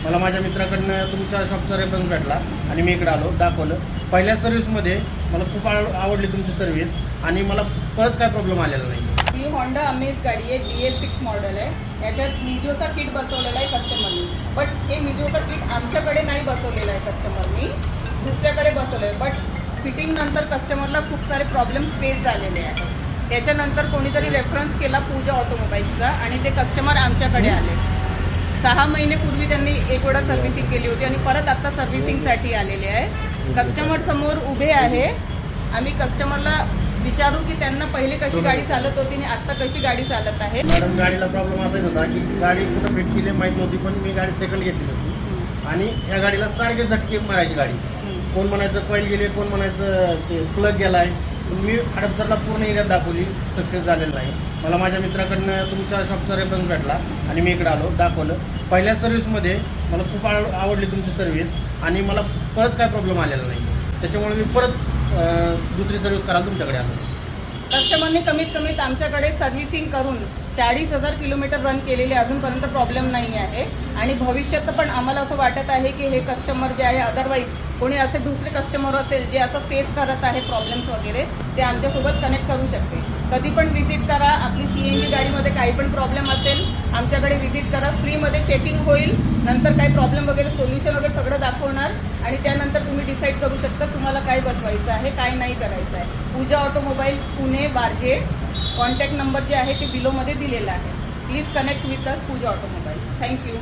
मला माझ्या मित्राकडनं तुमच्या शॉपचा रेफरन्स भेटला आणि मी इकडे आलो, दाखवलं. पहिल्या सर्व्हिसमध्ये मला खूप आवडली तुमची सर्व्हिस आणि मला परत काय प्रॉब्लेम आलेला नाही. ही होंडा अमेज गाडी आहे, BS6 मॉडेल आहे. याच्यात मिजोचा किट बसवलेला आहे कस्टमरनी. बट हे मिजोचा किट आमच्याकडे नाही बसवलेलं आहे कस्टमरनी, दुसऱ्याकडे बसवलं आहे. बट फिटिंग नंतर कस्टमरला खूप सारे प्रॉब्लेम्स फेस झालेले आहेत. त्याच्यानंतर कोणीतरी रेफरन्स केला पूजा ऑटोमोबाईल्सचा आणि ते कस्टमर आमच्याकडे आले. 6 महिनेपूर्वी त्यांनी एक वेळा सर्व्हिसिंग केली होती आणि परत आता सर्व्हिसिंगसाठी आलेले आहे. कस्टमर समोर उभे आहे. आम्ही कस्टमरला विचारू की त्यांना पहिले कशी गाडी चालत होती आणि आत्ता कशी गाडी चालत आहे. मॅडम, गाडीला प्रॉब्लेम असाच होता की गाडी कुठं फिट केली माहीत नव्हती, पण मी गाडी सेकंड घेतली होती आणि या गाडीला सारखे झटके मारायची गाडी. कोण म्हणायचं कॉईल गेली, कोण म्हणायचं ते प्लग गेला आहे. मी हडपसरला पूर्ण एरियात दाखवली, सक्सेस झालेलं नाही. मला माझ्या मित्राकडनं तुमच्या शॉपचा रेफरन्स भेटला आणि मी इकडे आलो, दाखवलं. पहिल्या सर्व्हिसमध्ये मला खूप आवडली तुमची सर्व्हिस आणि मला परत काय प्रॉब्लेम आलेला नाही. त्याच्यामुळे मी परत दुसरी सर्व्हिस करायला तुमच्याकडे आलो. कस्टमरने कमीत कमीत आमच्याकडे सर्व्हिसिंग करून 40,000 किलोमीटर रन केलेले अजूनपर्यंत प्रॉब्लेम नाही आहे. आणि भविष्यात पण आम्हाला असं वाटत आहे की हे कस्टमर जे आहे, अदरवाईज कोणी असे दुसरे कस्टमर असेल जे असं फेस करत आहे प्रॉब्लेम्स वगैरे, ते आमच्यासोबत कनेक्ट करू शकते. कधी पण व्हिजिट करा. आपली CNG गाडीमध्ये काही पण प्रॉब्लेम असेल आमच्याकडे व्हिजिट करा. फ्रीमध्ये चेकिंग होईल. नंतर काही प्रॉब्लेम वगैरे सोल्युशन वगैरे सगळं दाखवणार आणि त्यानंतर तुम्ही डिसाईड करू शकता तुम्हाला काय बसवायचं आहे, काय नाही करायचं आहे. Pooja automobiles Pune Warje. Contact number जे आहे ते बिलोमध्ये दिलेला आहे. Please connect with us Pooja automobiles. Thank you.